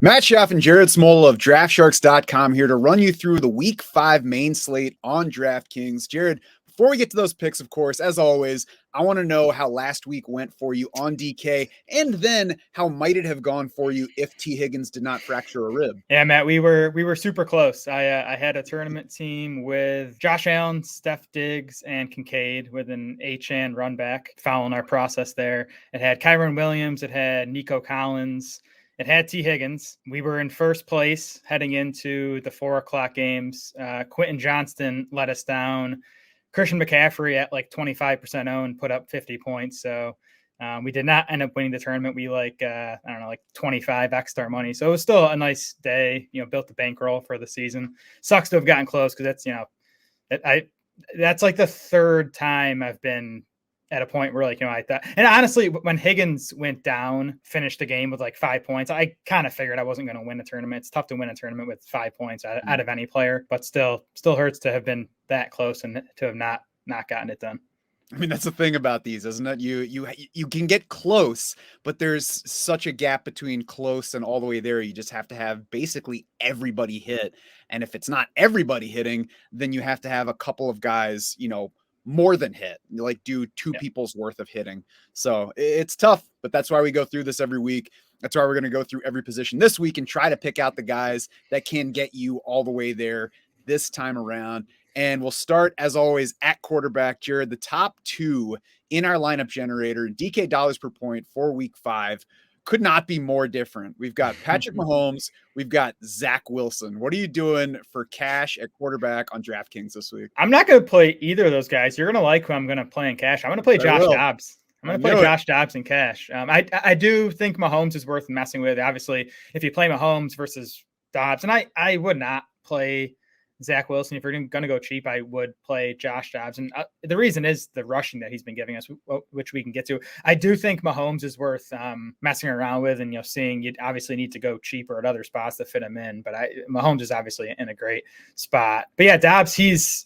Matt Schaff and Jared Smola of DraftSharks.com here to run you through the Week 5 main slate on DraftKings. Jared, before we get to those picks, of course, as always, I want to know how last week went for you on DK, and then how might it have gone for you if T. Higgins did not fracture a rib? Yeah, Matt, we were super close. I had a tournament team with Josh Allen, Steph Diggs, and Kincaid with an Achane run back, following our process there. It had Kyron Williams, it had Nico Collins, it had T. Higgins. We were in first place heading into the 4:00 games. Quentin Johnston let us down. Christian McCaffrey at like 25% owned put up 50 points. So we did not end up winning the tournament. We like 25 extra money. So it was still a nice day, built the bankroll for the season. Sucks to have gotten close because that's like the third time I've been at a point where I thought, and honestly, when Higgins went down, finished the game with like 5 points, I kind of figured I wasn't going to win a tournament. It's tough to win a tournament with 5 points out of any player, but still hurts to have been that close and to have not gotten it done. I mean, that's the thing about these, isn't it? You can get close, but there's such a gap between close and all the way there. You just have to have basically everybody hit. And if it's not everybody hitting, then you have to have a couple of guys, more than hit, like do two people's worth of hitting. So it's tough, but that's why we go through this every week. That's why we're going to go through every position this week and try to pick out the guys that can get you all the way there this time around. And we'll start, as always, at quarterback. Jared, the top two in our lineup generator, DK dollars per point for Week 5, could not be more different. We've got Patrick Mahomes. We've got Zach Wilson. What are you doing for cash at quarterback on DraftKings this week? I'm not going to play either of those guys. You're going to like who I'm going to play in cash. I'm going to play Josh Dobbs. I'm going to play Josh Dobbs in cash. I do think Mahomes is worth messing with. Obviously, if you play Mahomes versus Dobbs, and I would not play Zach Wilson. If you're going to go cheap, I would play Josh Dobbs. And the reason is the rushing that he's been giving us, which we can get to. I do think Mahomes is worth messing around with and, seeing. You'd obviously need to go cheaper at other spots to fit him in. But Mahomes is obviously in a great spot. But yeah, Dobbs, he's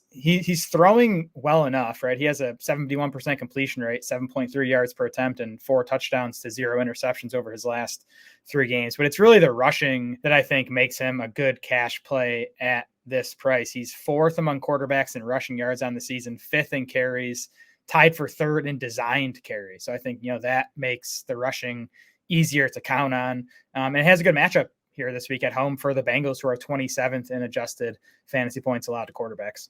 throwing well enough, right? He has a 71% completion rate, 7.3 yards per attempt, and 4 touchdowns to 0 interceptions over his last 3 games. But it's really the rushing that I think makes him a good cash play at this price. He's 4th among quarterbacks in rushing yards on the season, 5th in carries, tied for 3rd in designed carries. So I think, that makes the rushing easier to count on. And it has a good matchup here this week at home for the Bengals, who are 27th in adjusted fantasy points allowed to quarterbacks.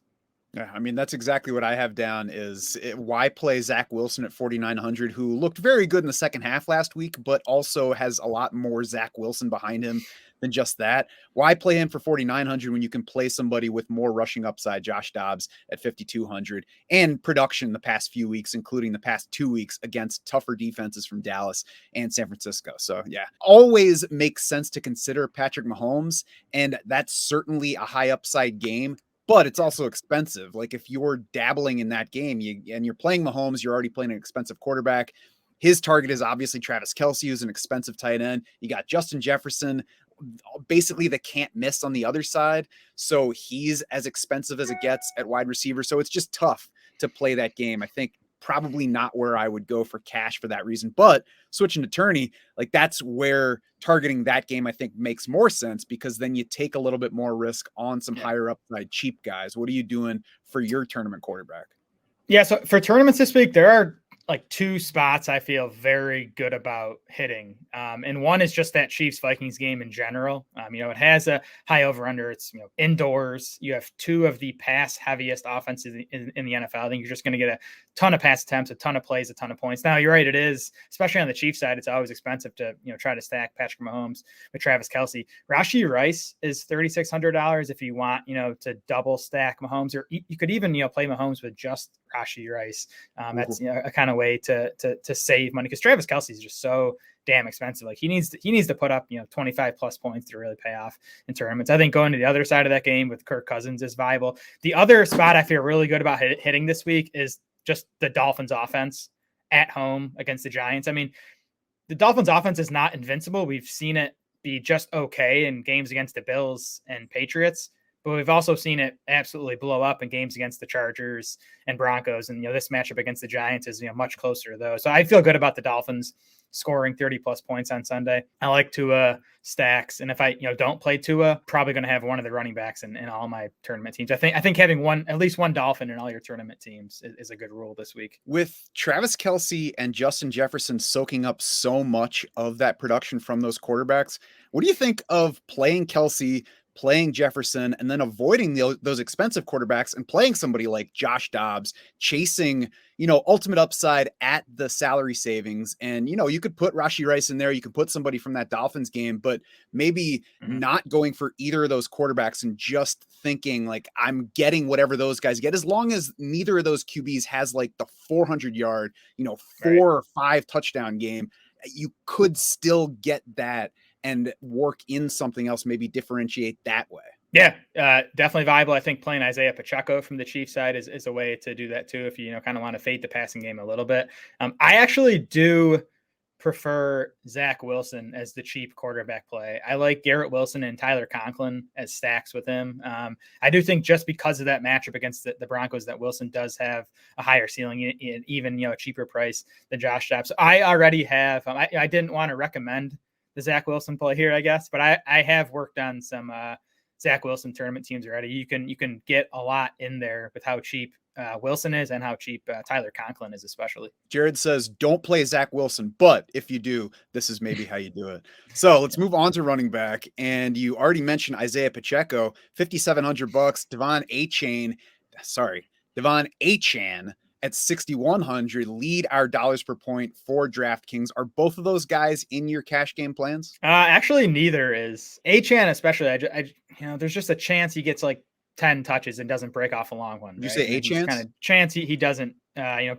Yeah, I mean, that's exactly what I have down is why play Zach Wilson at 4,900, who looked very good in the second half last week, but also has a lot more Zach Wilson behind him than just that. Why play him for 4,900 when you can play somebody with more rushing upside, Josh Dobbs at 5,200, and production the past few weeks, including the past 2 weeks against tougher defenses from Dallas and San Francisco. So yeah, always makes sense to consider Patrick Mahomes, and that's certainly a high upside game. But it's also expensive. Like if you're dabbling in that game and you're playing Mahomes, you're already playing an expensive quarterback. His target is obviously Travis Kelce, who's an expensive tight end. You got Justin Jefferson, basically the can't miss on the other side. So he's as expensive as it gets at wide receiver. So it's just tough to play that game. I think probably not where I would go for cash for that reason, but switching to tourney, like that's where targeting that game, I think makes more sense because then you take a little bit more risk on some higher upside cheap guys. What are you doing for your tournament quarterback? Yeah. So for tournaments this week, there are like 2 spots I feel very good about hitting. And one is just that Chiefs Vikings game in general. It has a high over under. It's, indoors. You have 2 of the pass heaviest offenses in the NFL. I think you're just going to get a ton of pass attempts, a ton of plays, a ton of points. Now you're right. It is, especially on the Chiefs side, it's always expensive to, try to stack Patrick Mahomes with Travis Kelce. Rashee Rice is $3,600 if you want, to double stack Mahomes, or you could even, play Mahomes with just Rashee Rice. That's a kind of way to save money because Travis Kelce is just so damn expensive. Like he needs to put up 25 plus points to really pay off in tournaments. I think going to the other side of that game with Kirk Cousins is viable. The other spot I feel really good about hitting this week is just the Dolphins offense at home against the Giants. I mean, the Dolphins offense is not invincible. We've seen it be just okay in games against the Bills and Patriots, but we've also seen it absolutely blow up in games against the Chargers and Broncos. And, this matchup against the Giants is, much closer though. So I feel good about the Dolphins scoring 30 plus points on Sunday. I like Tua stacks. And if I, don't play Tua, probably going to have one of the running backs in all my tournament teams. I think having at least one Dolphin in all your tournament teams is a good rule this week. With Travis Kelce and Justin Jefferson soaking up so much of that production from those quarterbacks, what do you think of playing Kelce, playing Jefferson, and then avoiding those expensive quarterbacks and playing somebody like Josh Dobbs, chasing, ultimate upside at the salary savings? And, you could put Rashee Rice in there. You could put somebody from that Dolphins game, but maybe not going for either of those quarterbacks and just thinking like, I'm getting whatever those guys get, as long as neither of those QBs has like the 400-yard, 4 or 5 touchdown game, you could still get that and work in something else, maybe differentiate that way. Yeah, definitely viable. I think playing Isaiah Pacheco from the Chiefs side is a way to do that too, if you kind of want to fade the passing game a little bit. I actually do prefer Zach Wilson as the cheap quarterback play. I like Garrett Wilson and Tyler Conklin as stacks with him. I do think just because of that matchup against the Broncos that Wilson does have a higher ceiling and even a cheaper price than Josh Dobbs. So I already have. I didn't want to recommend the Zach Wilson play here, I guess, but I have worked on some Zach Wilson tournament teams already. You can get a lot in there with how cheap Wilson is and how cheap Tyler Conklin is, especially. Jared says, don't play Zach Wilson, but if you do, this is maybe how you do it. So let's move on to running back. And you already mentioned Isaiah Pacheco, $5,700, De'Von Achane at 6,100 lead our dollars per point for DraftKings. Are both of those guys in your cash game plans? Actually, neither is. Achane, especially. I there's just a chance he gets like 10 touches and doesn't break off a long one. Did you say Achane? Kind of chance he doesn't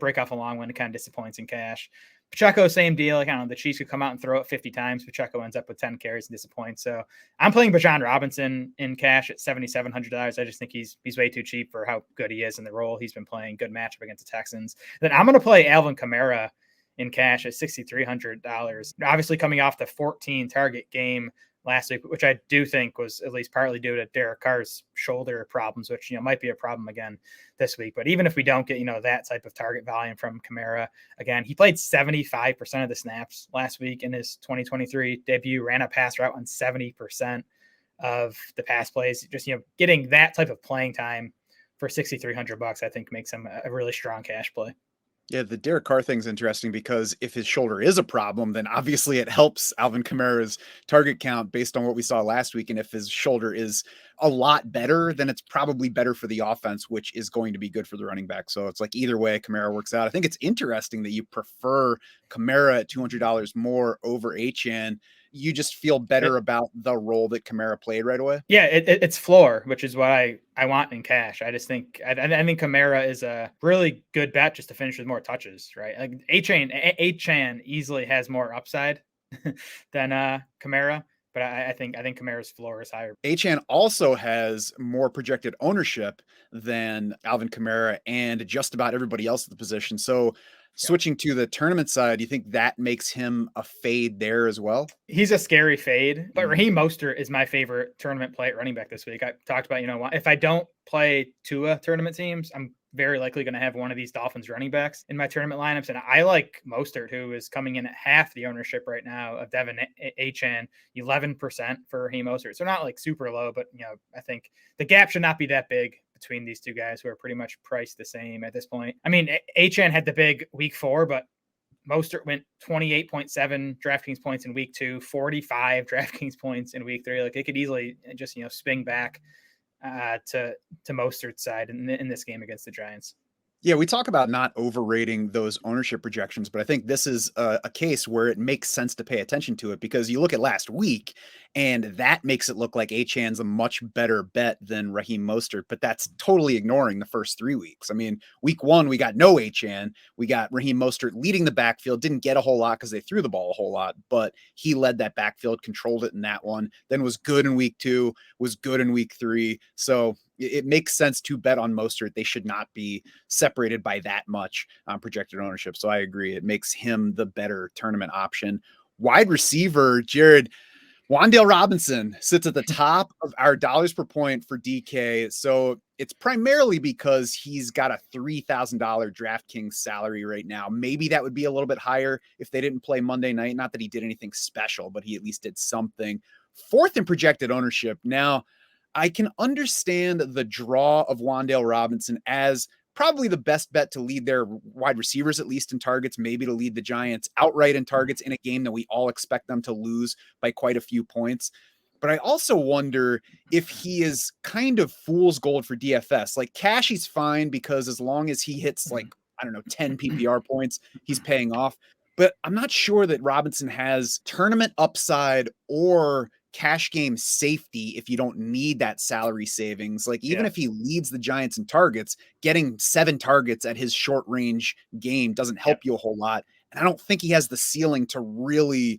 break off a long one. It kind of disappoints in cash. Pacheco, same deal. Like, I don't know, the Chiefs could come out and throw it 50 times. Pacheco ends up with 10 carries and disappoints. So I'm playing Bijan Robinson in cash at $7,700. I just think he's way too cheap for how good he is in the role. He's been playing good matchup against the Texans. Then I'm going to play Alvin Kamara in cash at $6,300. Obviously coming off the 14 target game last week, which I do think was at least partly due to Derek Carr's shoulder problems, which, might be a problem again this week. But even if we don't get, that type of target volume from Kamara, again, he played 75% of the snaps last week in his 2023 debut, ran a pass route on 70% of the pass plays. Just, getting that type of playing time for $6,300, I think makes him a really strong cash play. Yeah, the Derek Carr thing's interesting because if his shoulder is a problem, then obviously it helps Alvin Kamara's target count based on what we saw last week. And if his shoulder is a lot better, then it's probably better for the offense, which is going to be good for the running back. So it's like either way, Kamara works out. I think it's interesting that you prefer Kamara at $200 more over Achane. You just feel better about the role that Kamara played right away? Yeah, it's floor, which is what I want in cash. I just think I think Kamara is a really good bet just to finish with more touches, right? Like Achane easily has more upside than Kamara, but I think Kamara's floor is higher. Achane also has more projected ownership than Alvin Kamara and just about everybody else at the position. So switching to the tournament side, do you think that makes him a fade there as well? He's a scary fade, but Raheem Mostert is my favorite tournament play at running back this week. I talked about, if I don't play Tua tournament teams, I'm very likely going to have one of these Dolphins running backs in my tournament lineups. And I like Mostert, who is coming in at half the ownership right now of De'Von Achane, 11% for Raheem Mostert. So not like super low, but, I think the gap should not be that big between these two guys who are pretty much priced the same at this point. I mean, Achane had the big week 4, but Mostert went 28.7 DraftKings points in week 2, 45 DraftKings points in week 3. Like, it could easily just, swing back to Mostert's side in this game against the Giants. Yeah, we talk about not overrating those ownership projections, but I think this is a case where it makes sense to pay attention to it because you look at last week and that makes it look like Achane's a much better bet than Raheem Mostert, but that's totally ignoring the first 3 weeks. I mean, week 1, we got no Achane. We got Raheem Mostert leading the backfield, didn't get a whole lot because they threw the ball a whole lot, but he led that backfield, controlled it in that one, then was good in week 2, was good in week 3. So it makes sense to bet on Mostert. They should not be separated by that much projected ownership. So I agree. It makes him the better tournament option. Wide receiver, Jared, Wan'Dale Robinson sits at the top of our dollars per point for DK. So it's primarily because he's got a $3,000 DraftKings salary right now. Maybe that would be a little bit higher if they didn't play Monday night. Not that he did anything special, but he at least did something. Fourth in projected ownership. Now, I can understand the draw of Wan'Dale Robinson as probably the best bet to lead their wide receivers, at least in targets, maybe to lead the Giants outright in targets in a game that we all expect them to lose by quite a few points. But I also wonder if he is kind of fool's gold for DFS. Like cash, he's fine because as long as he hits like, I don't know, 10 PPR points, he's paying off. But I'm not sure that Robinson has tournament upside or cash game safety if you don't need that salary savings. Like even if he leads the Giants in targets, getting 7 targets at his short range game doesn't help you a whole lot. And I don't think he has the ceiling to really,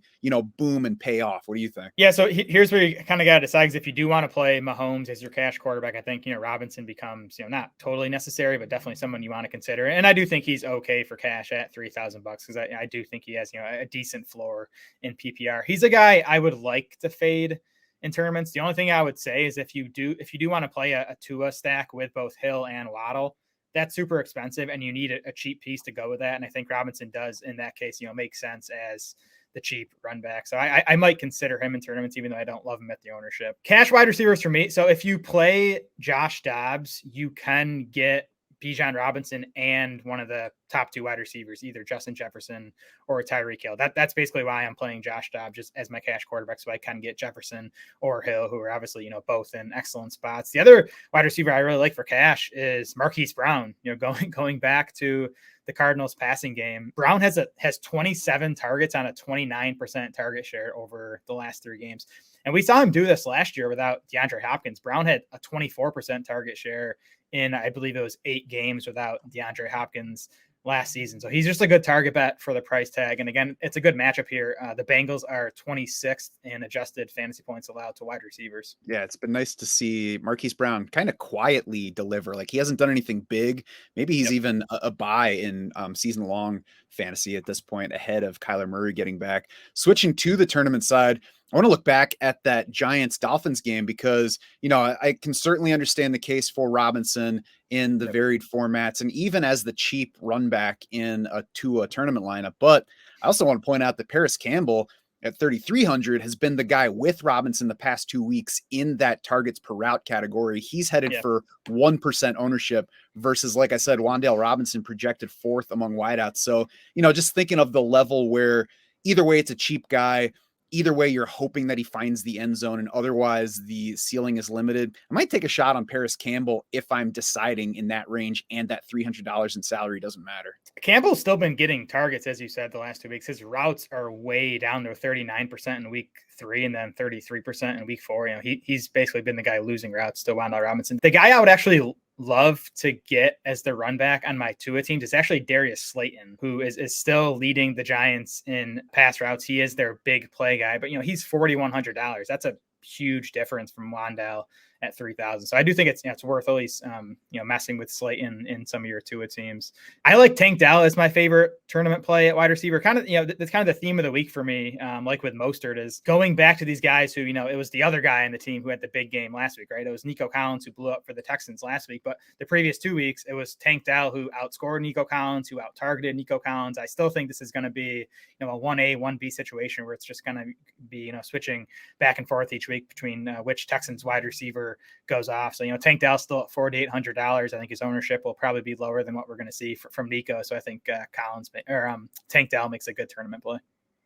boom and pay off. What do you think? Yeah, so here's where you kind of got to decide, because if you do want to play Mahomes as your cash quarterback, I think, Robinson becomes, not totally necessary, but definitely someone you want to consider. And I do think he's okay for cash at $3,000 because I do think he has, a decent floor in PPR. He's a guy I would like to fade in tournaments. The only thing I would say is if you do want to play a Tua stack with both Hill and Waddle, that's super expensive and you need a cheap piece to go with that. And I think Robinson does in that case, make sense as the cheap run back. So I might consider him in tournaments, even though I don't love him at the ownership. Cash wide receivers for me. So if you play Josh Dobbs, you can get Bijan Robinson and one of the top 2 wide receivers, either Justin Jefferson or Tyreek Hill. That's basically why I'm playing Josh Dobbs just as my cash quarterback, so I can get Jefferson or Hill, who are obviously, both in excellent spots. The other wide receiver I really like for cash is Marquise Brown. Going back to the Cardinals passing game, Brown has 27 targets on a 29% target share over the last 3 games. And we saw him do this last year without DeAndre Hopkins. Brown had a 24% target share in, I believe it was 8 games without DeAndre Hopkins last season. So he's just a good target bet for the price tag. And again, it's a good matchup here. The Bengals are 26th in adjusted fantasy points allowed to wide receivers. Yeah, it's been nice to see Marquise Brown kind of quietly deliver. Like he hasn't done anything big. Maybe he's even a buy in season-long fantasy at this point, ahead of Kyler Murray getting back. Switching to the tournament side, I want to look back at that Giants-Dolphins game because, I can certainly understand the case for Robinson in the varied formats and even as the cheap run back in a Tua tournament lineup. But I also want to point out that Paris Campbell at 3,300 has been the guy with Robinson the past 2 weeks in that targets per route category. He's headed for 1% ownership versus, like I said, Wan'Dale Robinson projected 4th among wideouts. So, just thinking of the level where either way, it's a cheap guy. Either way, you're hoping that he finds the end zone and otherwise the ceiling is limited. I might take a shot on Paris Campbell if I'm deciding in that range and that $300 in salary doesn't matter. Campbell's still been getting targets, as you said, the last 2 weeks. His routes are way down to 39% in week 3 and then 33% in week 4. He's basically been the guy losing routes to Wan'Dale Robinson. The guy I would actually love to get as the run back on my Tua teams is actually Darius Slayton, who is still leading the Giants in pass routes. He is their big play guy, but he's $4,100. That's a huge difference from Wan'Dale at 3,000. So I do think it's worth at least messing with Slayton in some of your Tua teams. I like Tank Dell as my favorite tournament play at wide receiver. Kind of that's kind of the theme of the week for me. Like with Mostert, is going back to these guys who it was the other guy on the team who had the big game last week, right? It was Nico Collins who blew up for the Texans last week, but the previous 2 weeks it was Tank Dell who outscored Nico Collins, who out targeted Nico Collins. I still think this is going to be a 1A 1B situation where it's just going to be switching back and forth each week between which Texans wide receiver goes off. So, Tank Dell's still at $4,800. I think his ownership will probably be lower than what we're going to see from Nico. So I think Tank Dell makes a good tournament play.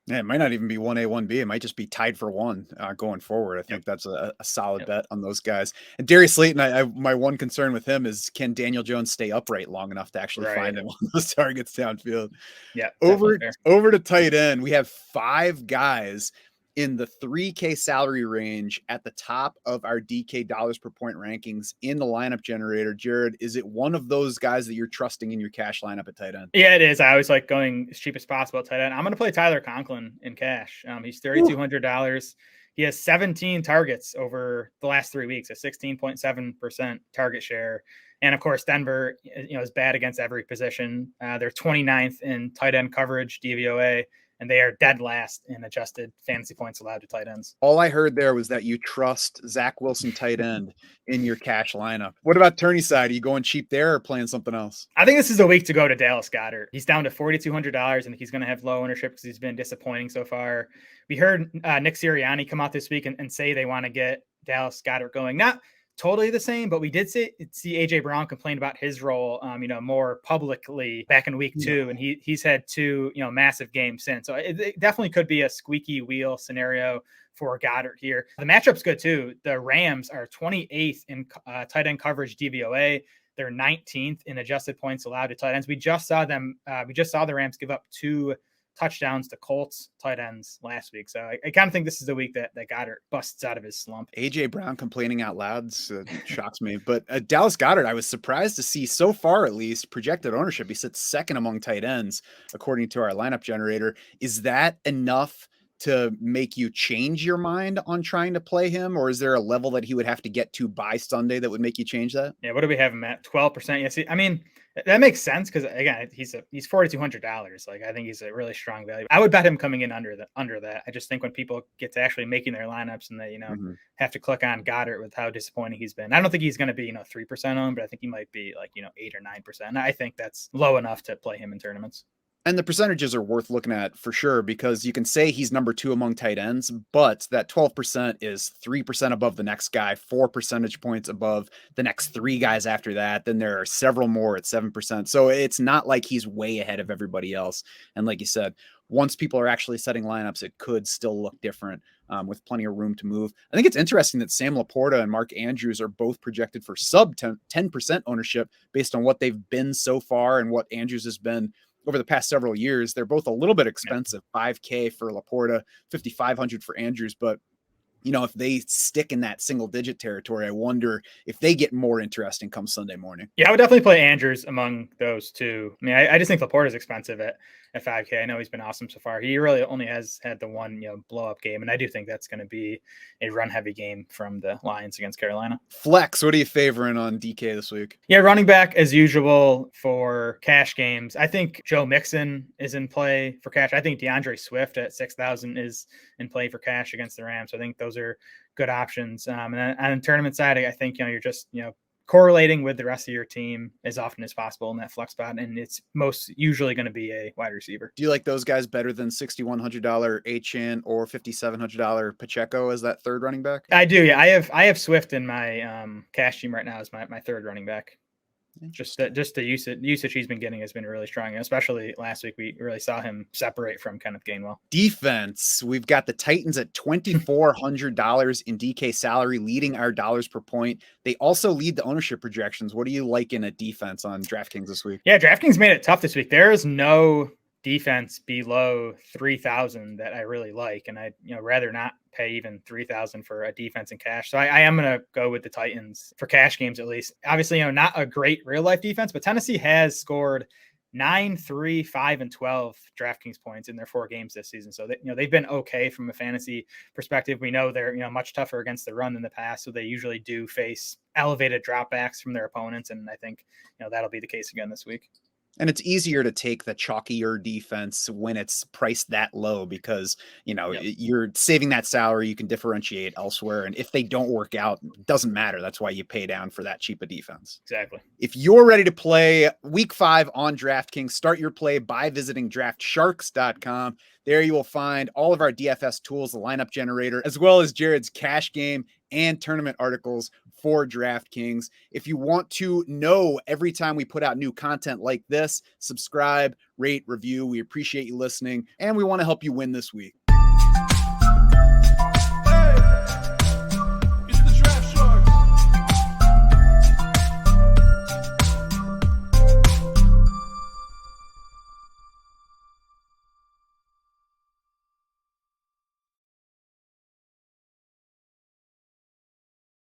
Yeah, it might not even be 1A, 1B. It might just be tied for 1 going forward. I think that's a solid bet on those guys. And Darius Slayton, my one concern with him is, can Daniel Jones stay upright long enough to actually find him on those targets downfield? Yeah. Over to tight end, we have 5 guys in the 3K salary range at the top of our DK dollars per point rankings in the lineup generator. Jared, is it one of those guys that you're trusting in your cash lineup at tight end? Yeah, it is. I always like going as cheap as possible at tight end. I'm going to play Tyler Conklin in cash. He's $3,200. He has 17 targets over the last 3 weeks, a 16.7% target share. And of course, Denver, is bad against every position. They're 29th in tight end coverage, DVOA, and they are dead last in adjusted fantasy points allowed to tight ends. All I heard there was that you trust Zach Wilson tight end in your cash lineup. What about tourney side? Are you going cheap there or playing something else? I think this is the week to go to Dallas Goedert. He's down to $4,200, and he's going to have low ownership because he's been disappointing so far. We heard Nick Sirianni come out this week and say they want to get Dallas Goedert going. Not totally the same, but we did see AJ Brown complain about his role, more publicly back in week 2, and he's had 2, massive games since. So it definitely could be a squeaky wheel scenario for Goedert here. The matchup's good too. The Rams are 28th in tight end coverage DVOA. They're 19th in adjusted points allowed to tight ends. We just saw the Rams give up 2 touchdowns to Colts tight ends last week. So I kind of think this is the week that Goedert busts out of his slump. AJ Brown complaining out loud shocks me. But Dallas Goedert, I was surprised to see so far, at least, projected ownership. He sits second among tight ends, according to our lineup generator. Is that enough to make you change your mind on trying to play him? Or is there a level that he would have to get to by Sunday that would make you change that? Yeah, what do we have him at? 12%. Yeah, see, I mean, that makes sense because again, he's $4,200. Like, I think he's a really strong value. I would bet him coming in under that. I just think when people get to actually making their lineups and they have to click on Goedert with how disappointing he's been. I don't think he's going to be 3% owned, but I think he might be 8 or 9%. And I think that's low enough to play him in tournaments. And the percentages are worth looking at for sure, because you can say he's number 2 among tight ends, but that 12% is 3% above the next guy, 4 percentage points above the next 3 guys after that. Then there are several more at 7%. So it's not like he's way ahead of everybody else. And like you said, once people are actually setting lineups, it could still look different with plenty of room to move. I think it's interesting that Sam Laporta and Mark Andrews are both projected for sub 10% ownership based on what they've been so far and what Andrews has been over the past several years. They're both a little bit expensive, $5,000 for Laporta, $5,500 for Andrews. But, if they stick in that single digit territory, I wonder if they get more interesting come Sunday morning. Yeah, I would definitely play Andrews among those 2. I mean, I just think Laporta is expensive at $5,000. I know he's been awesome so far. He really only has had the one, blow up game. And I do think that's going to be a run heavy game from the Lions against Carolina. Flex, what are you favoring on DK this week? Yeah, running back as usual for cash games. I think Joe Mixon is in play for cash. I think DeAndre Swift at 6,000 is in play for cash against the Rams. So I think those are good options. And then on the tournament side, I think, you're just, correlating with the rest of your team as often as possible in that flex spot. And it's most usually going to be a wide receiver. Do you like those guys better than $6,100 Achane or $5,700 Pacheco as that third running back? I do. Yeah. I have Swift in my cash team right now as my third running back. Just the usage he's been getting has been really strong, especially last week. We really saw him separate from Kenneth Gainwell. Defense, we've got the Titans at $2,400 in DK salary, leading our dollars per point. They also lead the ownership projections. What do you like in a defense on DraftKings this week? Yeah, DraftKings made it tough this week. There is no defense below 3,000 that I really like, and I'd rather not pay even 3,000 for a defense in cash. So I am going to go with the Titans for cash games, at least. Obviously, not a great real life defense, but Tennessee has scored 9, 3, 5, and 12 DraftKings points in their 4 games this season. So they've been okay from a fantasy perspective. We know they're much tougher against the run than the pass, so they usually do face elevated dropbacks from their opponents, and I think that'll be the case again this week. And it's easier to take the chalkier defense when it's priced that low because, you're saving that salary. You can differentiate elsewhere. And if they don't work out, it doesn't matter. That's why you pay down for that cheap a defense. Exactly. If you're ready to play week 5 on DraftKings, start your play by visiting draftsharks.com. There you will find all of our DFS tools, the lineup generator, as well as Jared's cash game and tournament articles for DraftKings. If you want to know every time we put out new content like this, subscribe, rate, review. We appreciate you listening, and we want to help you win this week.